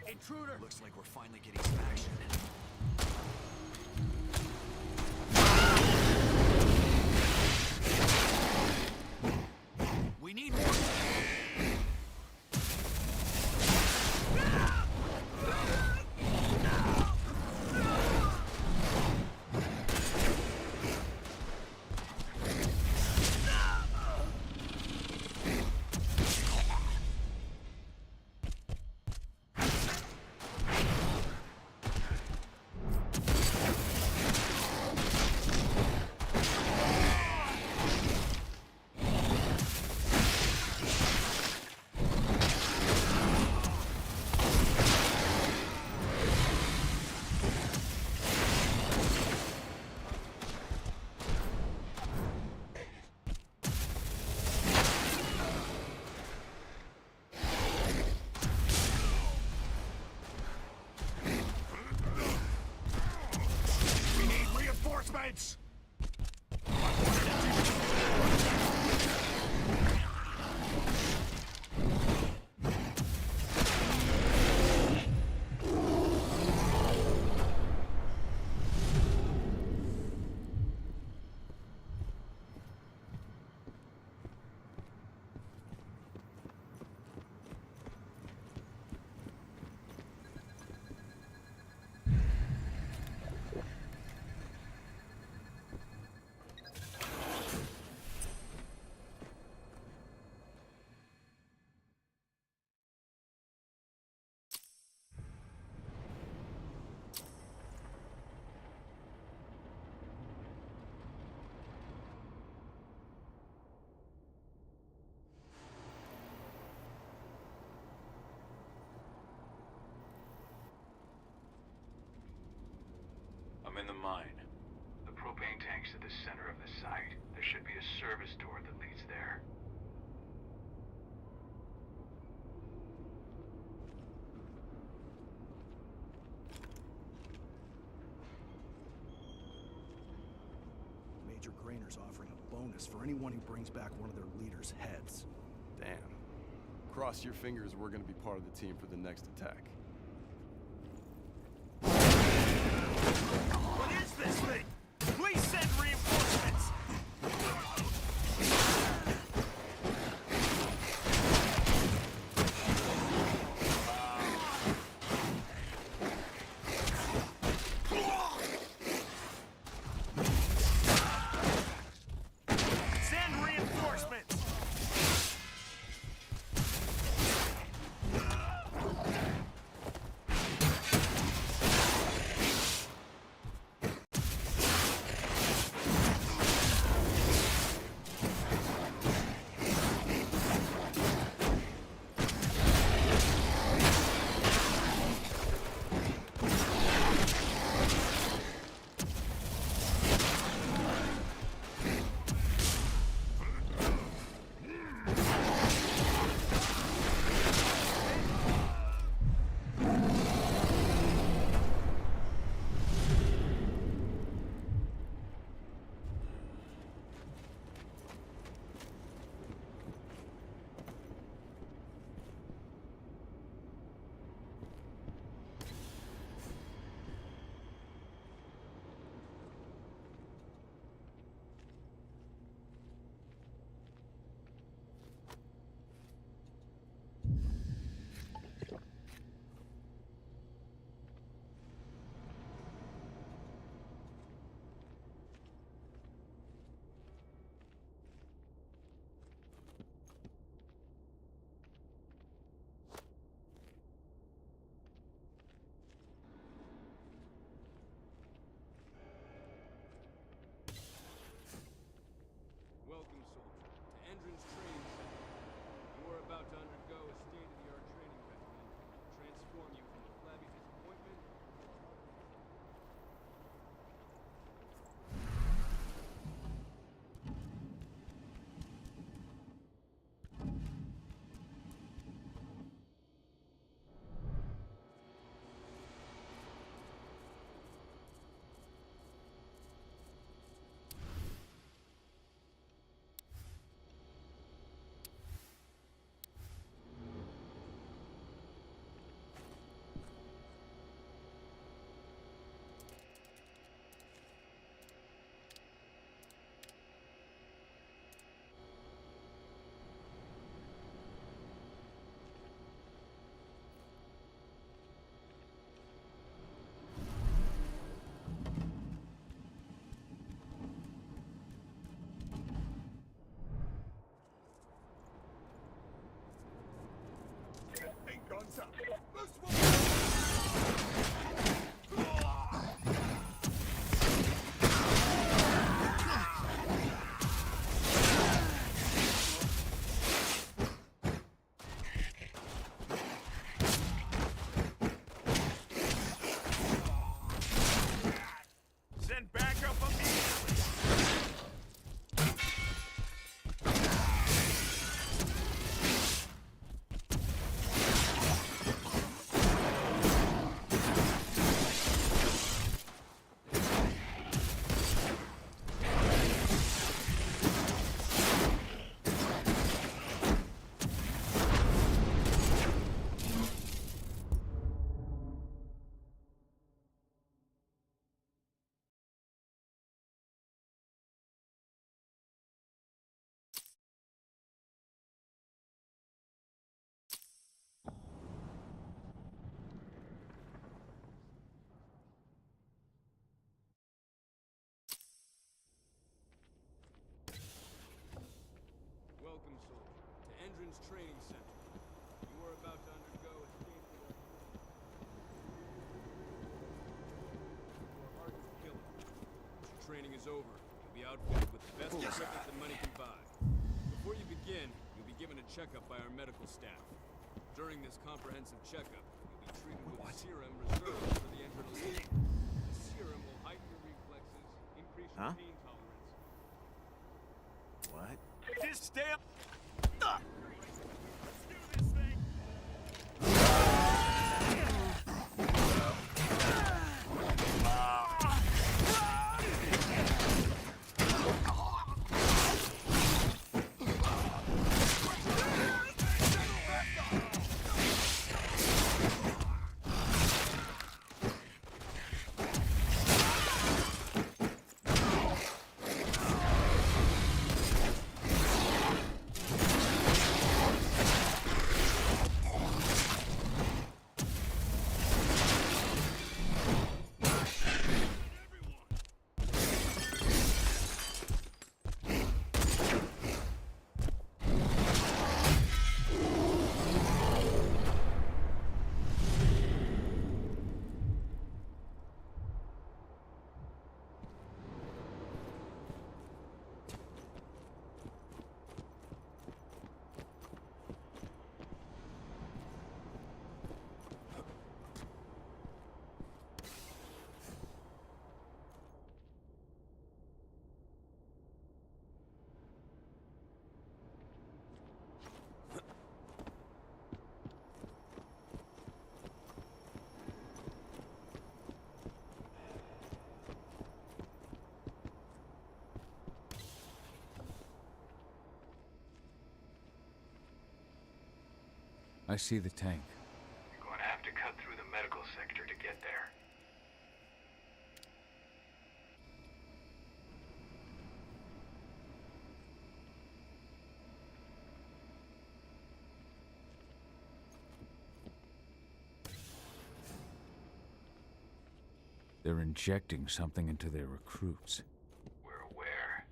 Intruder! Looks like we're finally getting some action. We need more. Reinforcements! I'm in the mine. The propane tank's at the center of the site. There should be a service door that leads there. Major Grainer's offering a bonus for anyone who brings back one of their leaders' heads. Damn. Cross your fingers we're gonna be part of the team for the next attack. What is this thing? Please send reinforcements! Send reinforcements! Endron's training center. You are about to undergo a state-of-the-art. You are hardened killer. Once your training is over, you'll be outfitted with the best equipment that money can buy. Before you begin, you'll be given a checkup by our medical staff. During this comprehensive checkup, you'll be treated with a serum reserved for the Endron elite. The serum will heighten your reflexes, increase your pain tolerance. What? Just stay up. I see the tank. You're going to have to cut through the medical sector to get there. They're injecting something into their recruits. We're aware.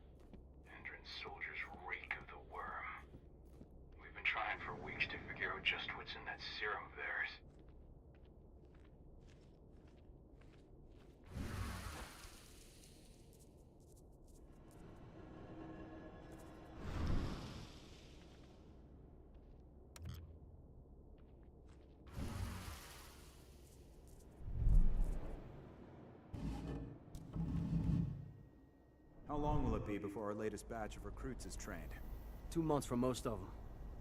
Endron's soldiers reek of the worm. We've been trying for weeks to figure out just what's in that serum of theirs. How long will it be before our latest batch of recruits is trained? 2 months for most of them.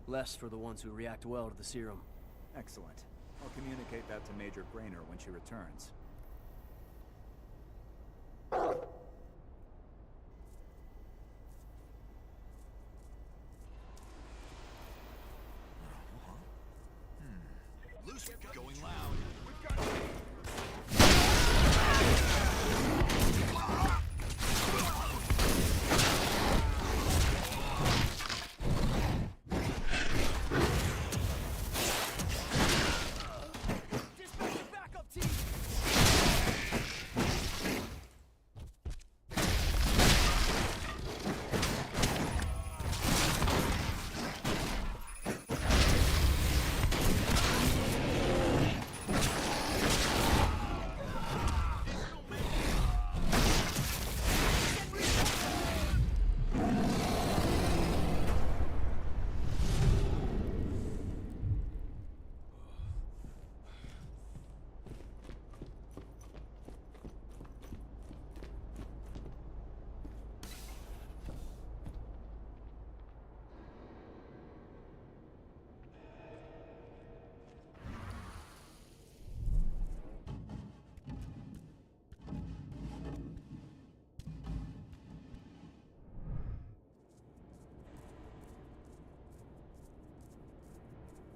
Less for the ones who react well to the serum. Excellent. I'll communicate that to Major Grainer when she returns. Loose going loud. We've got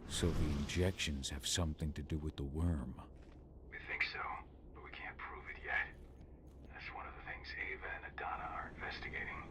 So the injections have something to do with the worm. We think so, but we can't prove it yet. That's one of the things Ava and Adana are investigating.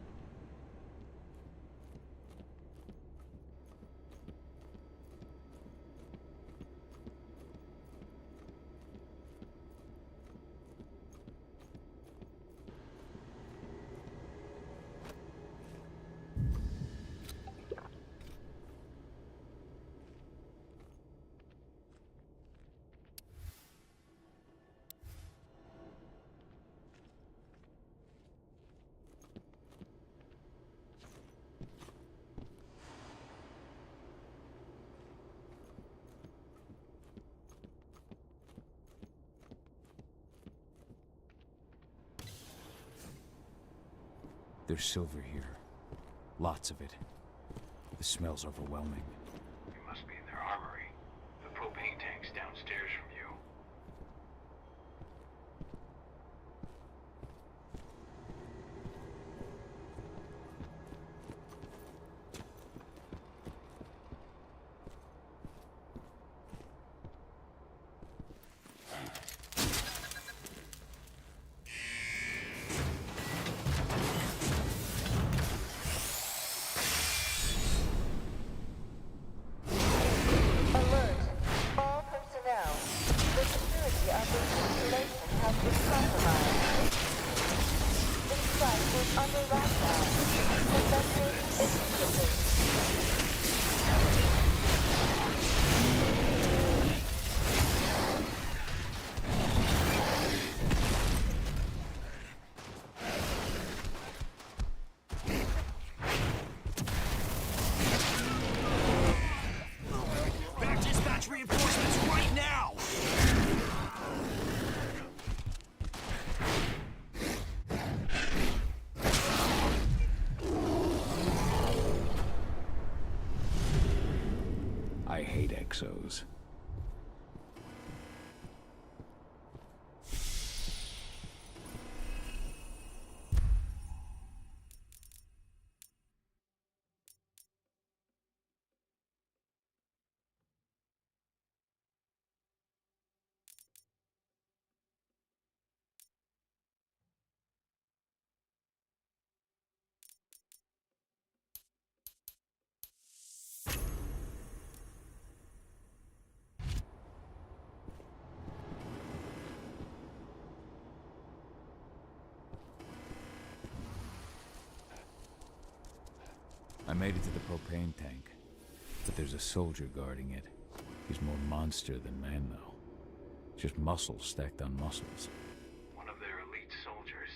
There's silver here. Lots of it. The smell's overwhelming. You must be in their armory. The propane tank's downstairs from you. I hate exos. I made it to the propane tank, but there's a soldier guarding it. He's more monster than man, though. Just muscles stacked on muscles. One of their elite soldiers.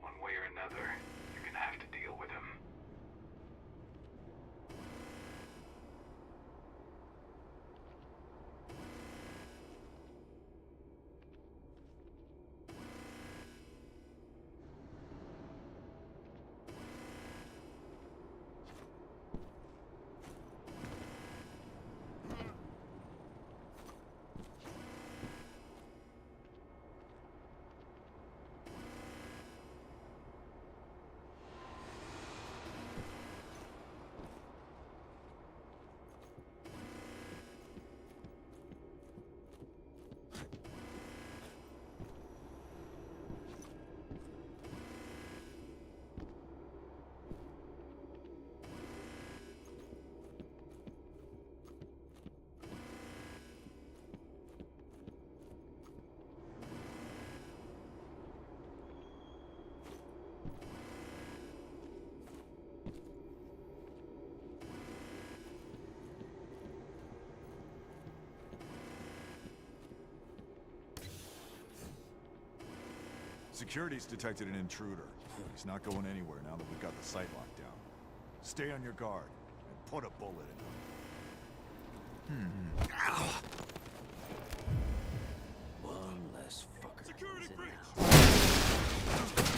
One way or another, you're gonna have to deal with him. Security's detected an intruder. He's not going anywhere now that we've got the site locked down. Stay on your guard and put a bullet in him. One less fucker. Security breach!